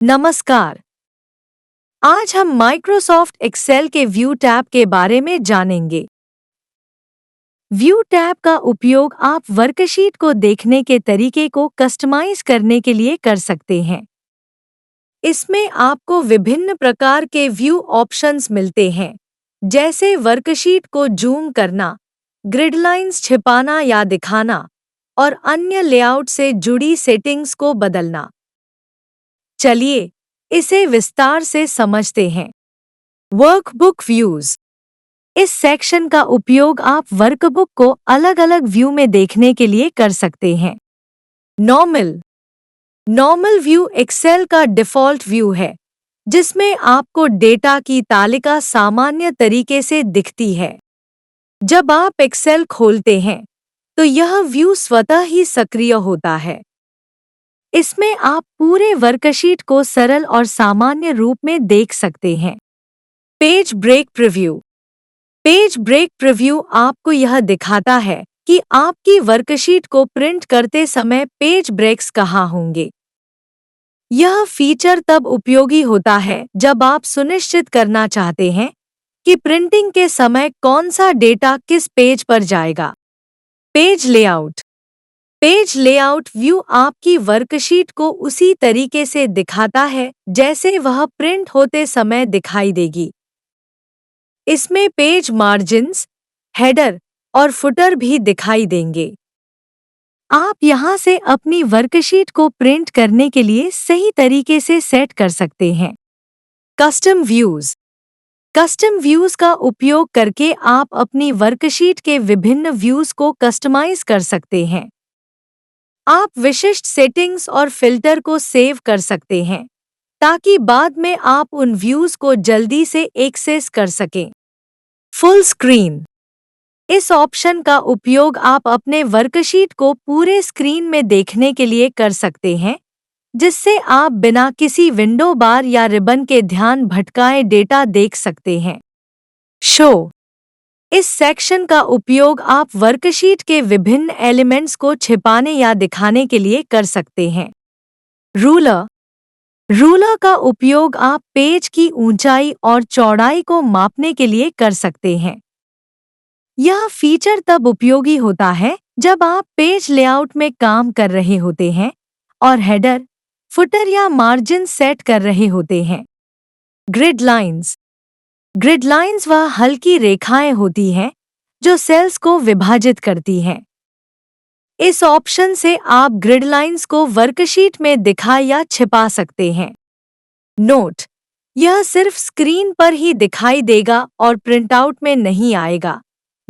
नमस्कार। आज हम माइक्रोसॉफ्ट एक्सेल के व्यू टैब के बारे में जानेंगे। व्यू टैब का उपयोग आप वर्कशीट को देखने के तरीके को कस्टमाइज करने के लिए कर सकते हैं। इसमें आपको विभिन्न प्रकार के व्यू ऑप्शंस मिलते हैं, जैसे वर्कशीट को जूम करना, ग्रिड लाइंस छिपाना या दिखाना, और अन्य लेआउट से जुड़ी सेटिंग्स को बदलना। चलिए इसे विस्तार से समझते हैं। Workbook views. इस सेक्शन का उपयोग आप वर्कबुक को अलग-अलग व्यू में देखने के लिए कर सकते हैं। नॉर्मल व्यू एक्सेल का डिफ़ॉल्ट व्यू है, जिसमें आपको डेटा की तालिका सामान्य तरीके से दिखती है। जब आप एक्सेल खोलते हैं, तो यह व्यू स्वतः ही सक्रिय होता है। इसमें आप पूरे वर्कशीट को सरल और सामान्य रूप में देख सकते हैं। Page break preview. Page break preview आपको यह दिखाता है कि आपकी वर्कशीट को प्रिंट करते समय पेज ब्रेक्स कहाँ होंगे। यह फीचर तब उपयोगी होता है जब आप सुनिश्चित करना चाहते हैं कि प्रिंटिंग के समय कौन सा डेटा किस पेज पर जाएगा। Page layout. Page layout view आपकी वर्कशीट को उसी तरीके से दिखाता है जैसे वह प्रिंट होते समय दिखाई देगी। इसमें पेज मार्जिन्स, हेडर और फुटर भी दिखाई देंगे। आप यहां से अपनी वर्कशीट को प्रिंट करने के लिए सही तरीके से सेट कर सकते हैं। Custom views. कस्टम व्यूज का उपयोग करके आप अपनी वर्कशीट के विभिन्न व्यूज को कस्टमाइज कर सकते हैं। आप विशिष्ट सेटिंग्स और फिल्टर को सेव कर सकते हैं, ताकि बाद में आप उन व्यूज को जल्दी से एक्सेस कर सकें। Full screen. इस ऑप्शन का उपयोग आप अपने वर्कशीट को पूरे स्क्रीन में देखने के लिए कर सकते हैं, जिससे आप बिना किसी विंडो बार या रिबन के ध्यान भटकाए डेटा देख सकते हैं। शो। इस सेक्शन का उपयोग आप वर्कशीट के विभिन्न एलिमेंट्स को छिपाने या दिखाने के लिए कर सकते हैं। रूलर। रूलर का उपयोग आप पेज की ऊंचाई और चौड़ाई को मापने के लिए कर सकते हैं। यह फीचर तब उपयोगी होता है जब आप पेज लेआउट में काम कर रहे होते हैं और हेडर, फुटर या मार्जिन सेट कर रहे होते हैं। Grid lines. ग्रिड लाइंस वह हल्की रेखाएं होती हैं जो सेल्स को विभाजित करती हैं। इस ऑप्शन से आप ग्रिड लाइंस को वर्कशीट में दिखा या छिपा सकते हैं। नोट: यह सिर्फ स्क्रीन पर ही दिखाई देगा और प्रिंटआउट में नहीं आएगा,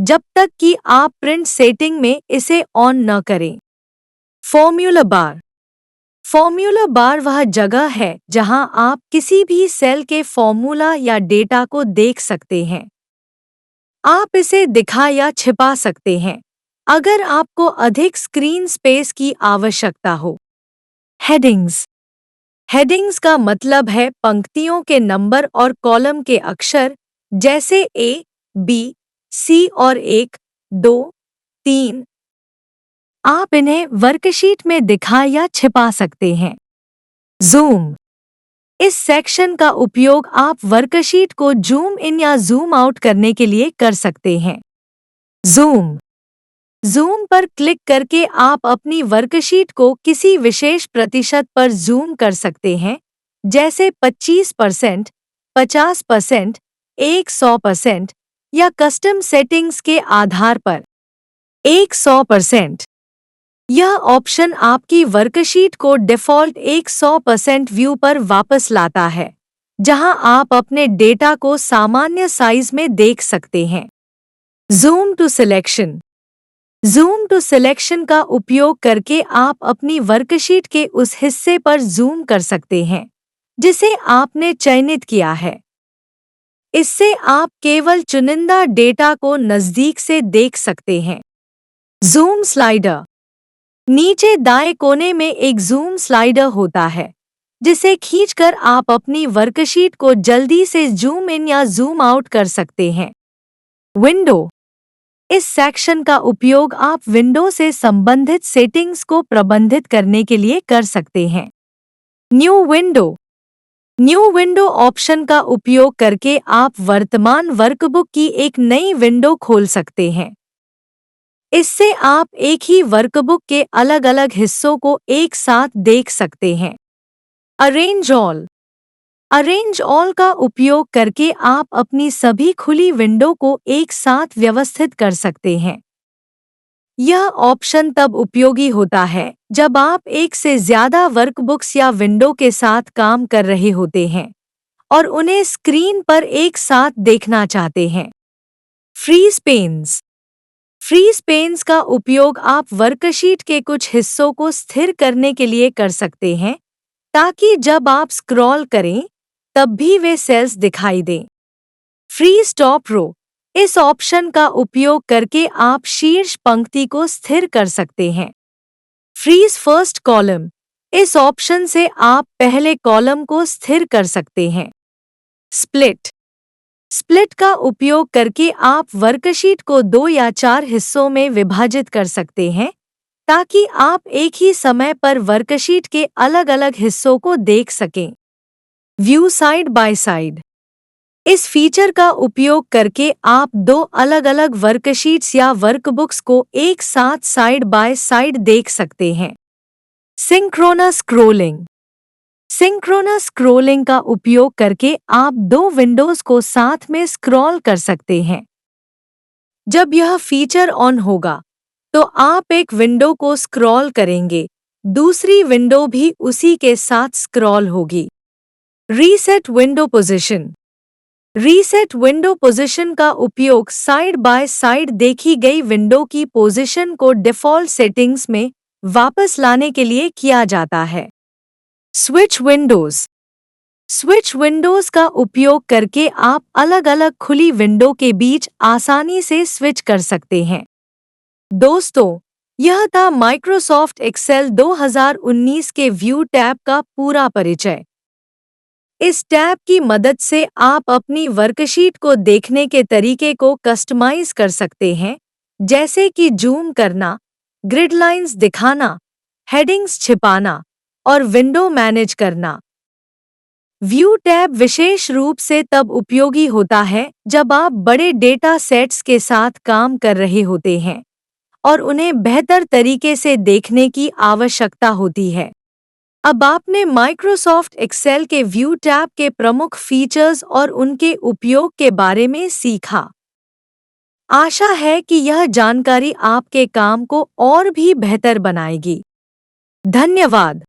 जब तक कि आप प्रिंट सेटिंग में इसे ऑन न करें। Formula bar. फॉर्मूला बार वह जगह है जहां आप किसी भी सेल के फॉर्मूला या डेटा को देख सकते हैं। आप इसे दिखा या छिपा सकते हैं अगर आपको अधिक स्क्रीन स्पेस की आवश्यकता हो। हेडिंग्स। हेडिंग्स का मतलब है पंक्तियों के नंबर और कॉलम के अक्षर, जैसे A, B, C और 1, 2, 3। आप इन्हें वर्कशीट में दिखा या छिपा सकते हैं। जूम। इस सेक्शन का उपयोग आप वर्कशीट को जूम इन या जूम आउट करने के लिए कर सकते हैं। जूम। जूम पर क्लिक करके आप अपनी वर्कशीट को किसी विशेष प्रतिशत पर जूम कर सकते हैं, जैसे 25%, 50%, 100% या कस्टम सेटिंग्स के आधार पर 100%। यह ऑप्शन आपकी वर्कशीट को डिफ़ॉल्ट 100% व्यू पर वापस लाता है, जहां आप अपने डेटा को सामान्य साइज में देख सकते हैं। Zoom to selection. Zoom to selection का उपयोग करके आप अपनी वर्कशीट के उस हिस्से पर जूम कर सकते हैं जिसे आपने चयनित किया है। इससे आप केवल चुनिंदा डेटा को नज़दीक से देख सकते हैं। Zoom slider. नीचे दाएं कोने में एक जूम स्लाइडर होता है, जिसे खींचकर आप अपनी वर्कशीट को जल्दी से जूम इन या जूम आउट कर सकते हैं। विंडो। इस सेक्शन का उपयोग आप विंडो से संबंधित सेटिंग्स को प्रबंधित करने के लिए कर सकते हैं। New window. New window option का उपयोग करके आप वर्तमान वर्कबुक की एक नई विंडो खोल सकते हैं। इससे आप एक ही वर्कबुक के अलग-अलग हिस्सों को एक साथ देख सकते हैं। Arrange all. अरेंज ऑल का उपयोग करके आप अपनी सभी खुली विंडो को एक साथ व्यवस्थित कर सकते हैं। यह ऑप्शन तब उपयोगी होता है जब आप एक से ज्यादा वर्कबुक्स या विंडो के साथ काम कर रहे होते हैं और उन्हें स्क्रीन पर एक साथ देखना चाहते हैं। Freeze pens. फ्रीज पेन्स का उपयोग आप वर्कशीट के कुछ हिस्सों को स्थिर करने के लिए कर सकते हैं ताकि जब आप स्क्रॉल करें तब भी वे सेल्स दिखाई दें। Freeze top row. इस ऑप्शन का उपयोग करके आप शीर्ष पंक्ति को स्थिर कर सकते हैं। Freeze first column. इस ऑप्शन से आप पहले कॉलम को स्थिर कर सकते हैं। स्प्लिट। स्प्लिट का उपयोग करके आप वर्कशीट को 2 या 4 हिस्सों में विभाजित कर सकते हैं ताकि आप एक ही समय पर वर्कशीट के अलग-अलग हिस्सों को देख सकें। View side by side. इस फीचर का उपयोग करके आप 2 अलग-अलग वर्कशीट्स या वर्कबुक्स को एक साथ साइड बाय साइड देख सकते हैं। Synchronous scrolling. सिंक्रोनस स्क्रॉलिंग का उपयोग करके आप 2 विंडोज को साथ में स्क्रॉल कर सकते हैं। जब यह फीचर ऑन होगा तो आप एक विंडो को स्क्रॉल करेंगे, दूसरी विंडो भी उसी के साथ स्क्रॉल होगी। Reset window position. Reset window position का उपयोग साइड बाय साइड देखी गई विंडो की पोजीशन को डिफ़ॉल्ट सेटिंग्स में वापस लाने के लिए किया जाता है। Switch Windows. स्विच विंडोज का उपयोग करके आप अलग-अलग खुली विंडो के बीच आसानी से स्विच कर सकते हैं। दोस्तों, यह था माइक्रोसॉफ्ट एक्सेल 2019 के व्यू टैब का पूरा परिचय। इस टैब की मदद से आप अपनी वर्कशीट को देखने के तरीके को कस्टमाइज कर सकते हैं, जैसे कि जूम करना, ग्रिड लाइंस दिखाना, हेडिंग्स छिपाना और विंडो मैनेज करना। व्यू टैब विशेष रूप से तब उपयोगी होता है जब आप बड़े डेटा सेट्स के साथ काम कर रहे होते हैं और उन्हें बेहतर तरीके से देखने की आवश्यकता होती है। अब आपने माइक्रोसॉफ्ट एक्सेल के व्यू टैब के प्रमुख फीचर्स और उनके उपयोग के बारे में सीखा। आशा है कि यह जानकारी आपके काम को और भी बेहतर बनाएगी। धन्यवाद।